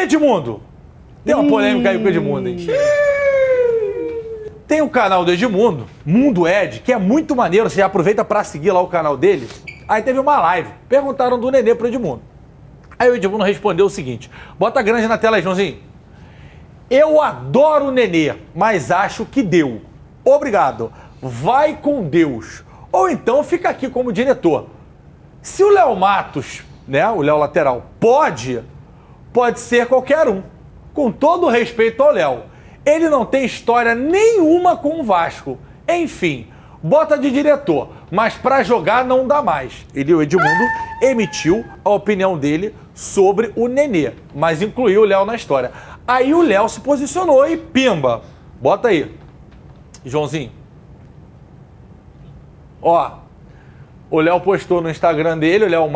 Edmundo. Tem uma polêmica aí com o Edmundo, hein? Tem o canal do Edmundo, Mundo Ed, que é muito maneiro. Você já aproveita pra seguir lá o canal dele. Aí teve uma live. Perguntaram do Nenê pro Edmundo. Aí o Edmundo respondeu o seguinte. Bota grande na tela aí, Joãozinho. Eu adoro o Nenê, mas acho que deu. Obrigado. Vai com Deus. Ou então fica aqui como diretor. Se o Léo Matos, né, o Léo lateral, pode ser qualquer um. Com todo o respeito ao Léo. Ele não tem história nenhuma com o Vasco. Enfim, bota de diretor. Mas pra jogar não dá mais. O Edmundo, emitiu a opinião dele sobre o Nenê. Mas incluiu o Léo na história. Aí o Léo se posicionou e pimba. Bota aí. Joãozinho. Ó. O Léo postou no Instagram dele, o Léo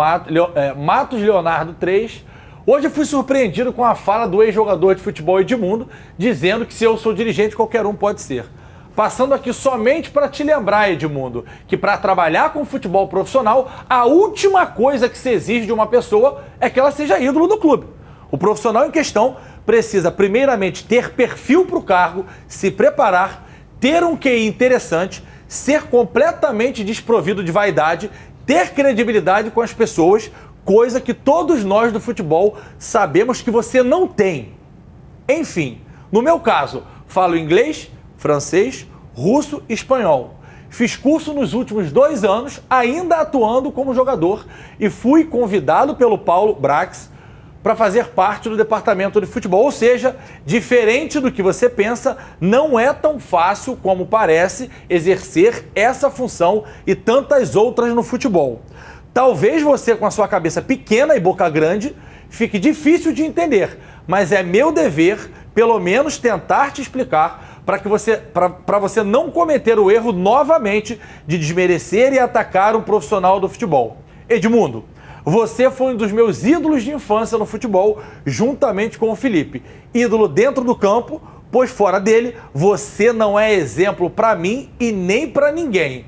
Matos Leonardo 3. Hoje eu fui surpreendido com a fala do ex-jogador de futebol Edmundo, dizendo que se eu sou dirigente, qualquer um pode ser. Passando aqui somente para te lembrar, Edmundo, que para trabalhar com futebol profissional, a última coisa que se exige de uma pessoa é que ela seja ídolo do clube. O profissional em questão precisa primeiramente ter perfil para o cargo, se preparar, ter um QI interessante, ser completamente desprovido de vaidade, ter credibilidade com as pessoas, coisa que todos nós do futebol sabemos que você não tem. Enfim, no meu caso, falo inglês, francês, russo e espanhol. Fiz curso nos últimos 2 anos, ainda atuando como jogador, e fui convidado pelo Paulo Brax para fazer parte do departamento de futebol. Ou seja, diferente do que você pensa, não é tão fácil como parece exercer essa função e tantas outras no futebol. Talvez você, com a sua cabeça pequena e boca grande, fique difícil de entender, mas é meu dever, pelo menos, tentar te explicar para você não cometer o erro novamente de desmerecer e atacar um profissional do futebol. Edmundo, você foi um dos meus ídolos de infância no futebol, juntamente com o Felipe. Ídolo dentro do campo, pois fora dele, você não é exemplo para mim e nem para ninguém.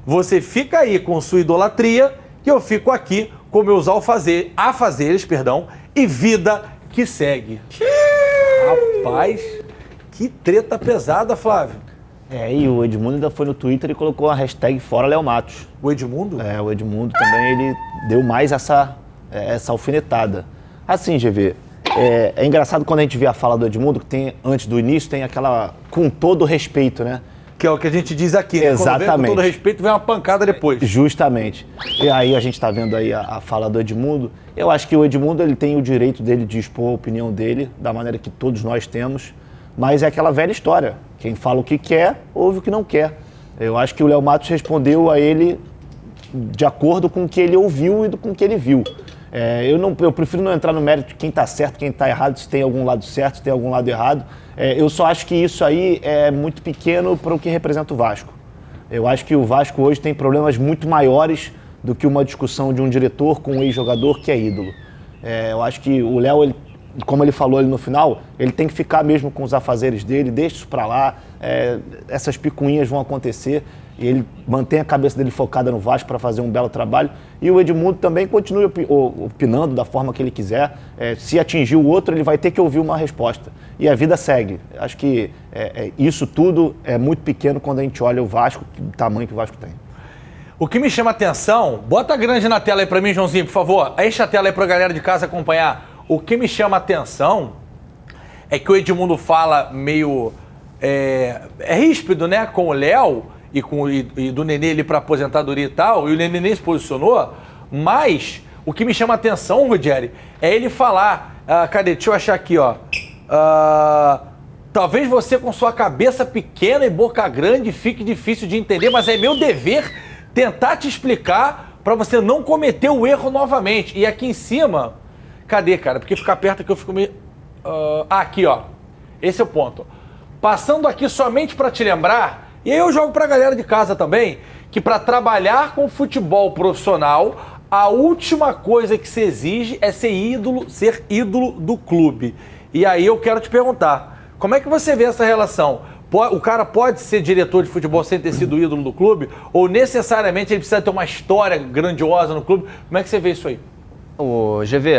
Você fica aí com sua idolatria, que eu fico aqui com meus afazeres, e vida que segue. Rapaz, que treta pesada, Flávio. E o Edmundo ainda foi no Twitter e colocou a hashtag Fora Léo Matos. O Edmundo? O Edmundo também, ele deu mais essa alfinetada. Assim, GV, é engraçado quando a gente vê a fala do Edmundo, que tem, antes do início, tem aquela, com todo respeito, né? Que é o que a gente diz aqui, né? Exatamente. Quando vem, com todo respeito, vem uma pancada depois. Justamente. E aí a gente tá vendo aí a fala do Edmundo. Eu acho que o Edmundo, ele tem o direito dele de expor a opinião dele, da maneira que todos nós temos, mas é aquela velha história. Quem fala o que quer, ouve o que não quer. Eu acho que o Léo Matos respondeu a ele de acordo com o que ele ouviu e com o que ele viu. Eu prefiro não entrar no mérito de quem está certo, quem está errado, se tem algum lado certo, se tem algum lado errado. Eu só acho que isso aí é muito pequeno para o que representa o Vasco. Eu acho que o Vasco hoje tem problemas muito maiores do que uma discussão de um diretor com um ex-jogador que é ídolo. Eu acho que o Léo, como ele falou ali no final, ele tem que ficar mesmo com os afazeres dele, deixa isso pra lá, essas picuinhas vão acontecer e ele mantém a cabeça dele focada no Vasco para fazer um belo trabalho. E o Edmundo também continua opinando da forma que ele quiser. Se atingir o outro, ele vai ter que ouvir uma resposta. E a vida segue. Acho que isso tudo é muito pequeno quando a gente olha o Vasco, o tamanho que o Vasco tem. O que me chama a atenção, bota grande na tela aí pra mim, Joãozinho, por favor. Enche a tela aí pra galera de casa acompanhar. O que me chama a atenção é que o Edmundo fala meio ríspido, né, com o Léo e do Nenê ali pra aposentadoria e tal, e o Nenê nem se posicionou, mas o que me chama a atenção, Ruggeri, é ele falar, cadê? Deixa eu achar aqui, ó. Talvez você com sua cabeça pequena e boca grande fique difícil de entender, mas é meu dever tentar te explicar pra você não cometer o erro novamente. E aqui em cima... Cadê, cara? Porque ficar perto que eu fico meio... aqui, ó. Esse é o ponto. Passando aqui somente para te lembrar, e aí eu jogo pra galera de casa também, que para trabalhar com futebol profissional, a última coisa que se exige é ser ídolo do clube. E aí eu quero te perguntar, como é que você vê essa relação? O cara pode ser diretor de futebol sem ter sido ídolo do clube? Ou necessariamente ele precisa ter uma história grandiosa no clube? Como é que você vê isso aí? O GV,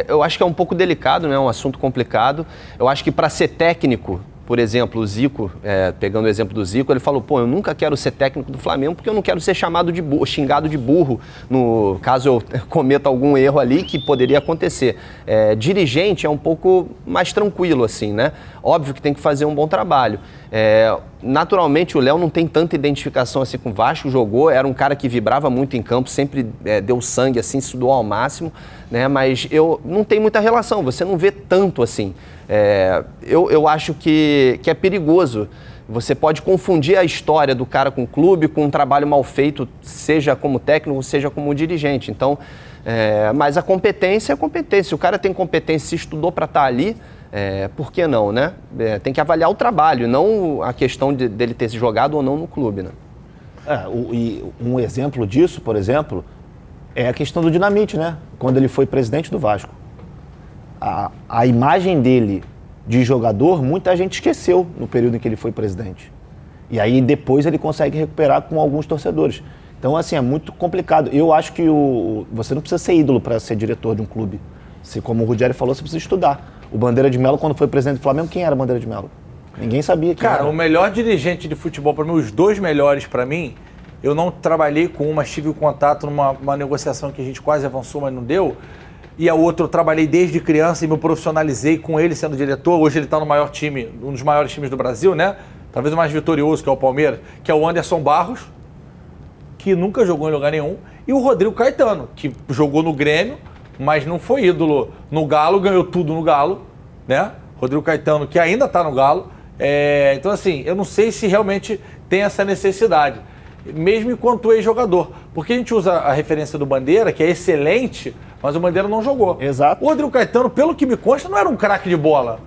eu acho que é um pouco delicado, né? É um assunto complicado. Eu acho que para ser técnico, por exemplo, o Zico, pegando o exemplo do Zico, ele falou, eu nunca quero ser técnico do Flamengo porque eu não quero ser chamado de burro, xingado de burro, no caso eu cometa algum erro ali que poderia acontecer. Dirigente é um pouco mais tranquilo, assim, né? Óbvio que tem que fazer um bom trabalho. Naturalmente o Léo não tem tanta identificação assim com o Vasco, jogou, era um cara que vibrava muito em campo, sempre deu sangue, assim, estudou ao máximo, né? Mas eu não tem muita relação, você não vê tanto assim. Eu acho que é perigoso. Você pode confundir a história do cara com o clube, com um trabalho mal feito, seja como técnico, seja como dirigente. Então, mas a competência é a competência. Se o cara tem competência, se estudou para estar ali, por que não, né? Tem que avaliar o trabalho, não a questão dele ter se jogado ou não no clube, né? E um exemplo disso, por exemplo, é a questão do Dinamite, né? Quando ele foi presidente do Vasco. A imagem dele de jogador, muita gente esqueceu no período em que ele foi presidente. E aí depois ele consegue recuperar com alguns torcedores. Então, assim, é muito complicado. Eu acho que você não precisa ser ídolo para ser diretor de um clube. Como o Rogério falou, você precisa estudar. O Bandeira de Melo, quando foi presidente do Flamengo, quem era Bandeira de Melo? Ninguém sabia quem era. Cara, o melhor dirigente de futebol, para mim, os dois melhores para mim, eu não trabalhei com mas tive contato numa negociação que a gente quase avançou, mas não deu. E a outra eu trabalhei desde criança e me profissionalizei com ele sendo diretor. Hoje ele está no maior time, um dos maiores times do Brasil, né? Talvez o mais vitorioso, que é o Palmeiras, que é o Anderson Barros, que nunca jogou em lugar nenhum, e o Rodrigo Caetano, que jogou no Grêmio, mas não foi ídolo no Galo, ganhou tudo no Galo, né? Rodrigo Caetano, que ainda está no Galo. Então, assim, eu não sei se realmente tem essa necessidade, mesmo enquanto ex-jogador. Porque a gente usa a referência do Bandeira, que é excelente, mas o Bandeira não jogou. Exato. O Rodrigo Caetano, pelo que me consta, não era um craque de bola.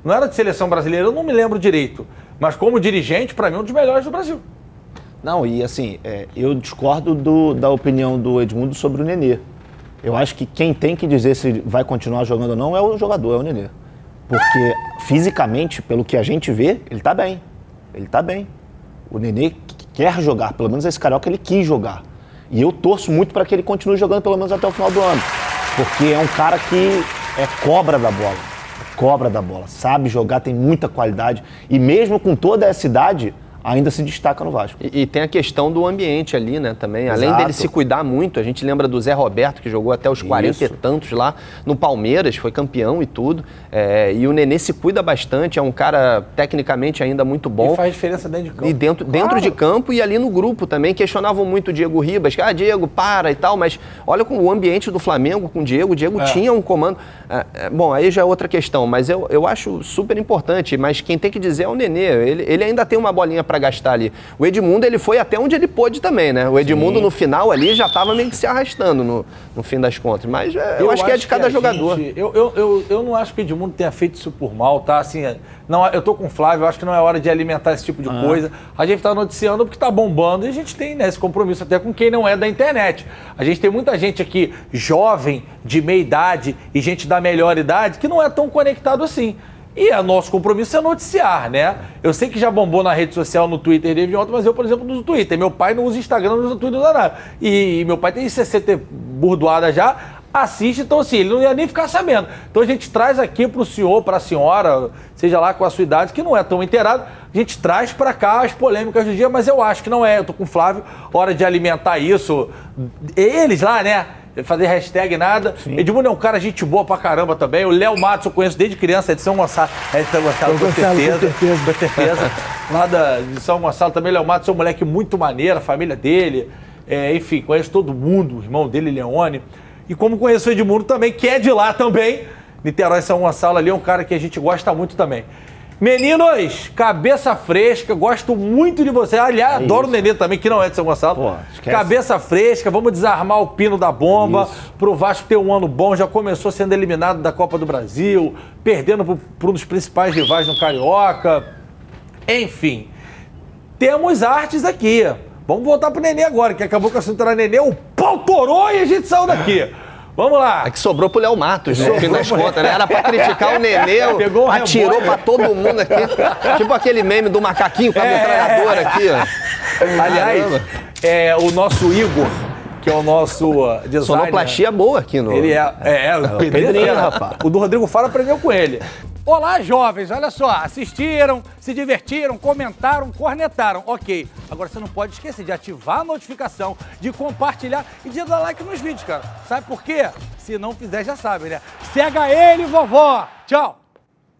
Não era de seleção brasileira, eu não me lembro direito. Mas como dirigente, para mim, um dos melhores do Brasil. Não, e assim, eu discordo da opinião do Edmundo sobre o Nenê. Eu acho que quem tem que dizer se vai continuar jogando ou não é o jogador, é o Nenê. Porque fisicamente, pelo que a gente vê, ele tá bem. Ele tá bem. O Nenê quer jogar, pelo menos esse Carioca ele quis jogar. E eu torço muito para que ele continue jogando pelo menos até o final do ano. Porque é um cara que é cobra da bola. Cobra da bola. Sabe jogar, tem muita qualidade. E mesmo com toda essa idade, ainda se destaca no Vasco. E tem a questão do ambiente ali, né, também. Exato. Além dele se cuidar muito, a gente lembra do Zé Roberto, que jogou até os 40 e tantos lá no Palmeiras, foi campeão e tudo. E o Nenê se cuida bastante, é um cara tecnicamente ainda muito bom. E faz diferença dentro de campo. E dentro de campo e ali no grupo também. Questionavam muito o Diego Ribas, que Diego, para e tal, mas olha com o ambiente do Flamengo com o Diego tinha um comando. Bom, aí já é outra questão, mas eu acho super importante, mas quem tem que dizer é o Nenê. Ele ainda tem uma bolinha para gastar ali. O Edmundo, ele foi até onde ele pôde também, né? O Edmundo, no final ali, já estava meio que se arrastando no fim das contas. Mas eu acho que é de cada jogador. Eu não acho que o Edmundo tenha feito isso por mal, tá? Assim, não, eu tô com o Flávio, eu acho que não é hora de alimentar esse tipo de coisa. A gente tá noticiando porque tá bombando e a gente tem, né, esse compromisso até com quem não é da internet. A gente tem muita gente aqui, jovem, de meia idade e gente da melhor idade, que não é tão conectado assim. E o nosso compromisso é noticiar, né? Eu sei que já bombou na rede social, no Twitter de ontem, mas eu, por exemplo, não uso Twitter. Meu pai não usa Instagram, não usa Twitter, não usa nada. E meu pai tem 60 burdoada já, assiste, então assim, ele não ia nem ficar sabendo. Então a gente traz aqui pro senhor, pra senhora, seja lá com a sua idade, que não é tão inteirado, a gente traz pra cá as polêmicas do dia, mas eu acho que não é. Eu tô com o Flávio, hora de alimentar isso. Eles lá, né? Fazer hashtag nada. Sim. Edmundo é um cara gente boa pra caramba também. O Léo Matos eu conheço desde criança, é de São Gonçalo. É de São Gonçalo, com certeza. Lá de São Gonçalo também. Léo Matos é um moleque muito maneiro, a família dele. Enfim, conheço todo mundo, o irmão dele, Leone. E como conheço o Edmundo também, que é de lá também. Niterói, São Gonçalo ali, é um cara que a gente gosta muito também. Meninos, cabeça fresca, gosto muito de você. Aliás, adoro o Nenê também, que não é de São Gonçalo. Pô, cabeça fresca, vamos desarmar o pino da bomba. Pro Vasco ter um ano bom, já começou sendo eliminado da Copa do Brasil, perdendo para um dos principais rivais no Carioca. Enfim, temos artes aqui. Vamos voltar pro Nenê agora, que acabou com a assunto era Nenê, o pau torou e a gente saiu daqui. Vamos lá. É que sobrou pro Léo Matos, no fim das contas, né? Era pra criticar o Nenê, atirou pra todo mundo aqui. Tipo aquele meme do macaquinho com a metralhadora aqui, ó. Aliás, o nosso Igor, que é o nosso designer. Sonoplastia boa aqui no... Ele o Pedrinho, rapaz. O do Rodrigo Faro aprendeu com ele. Olá, jovens, olha só, assistiram, se divertiram, comentaram, cornetaram, ok. Agora você não pode esquecer de ativar a notificação, de compartilhar e de dar like nos vídeos, cara. Sabe por quê? Se não fizer, já sabe, né? Cega ele, vovó! Tchau!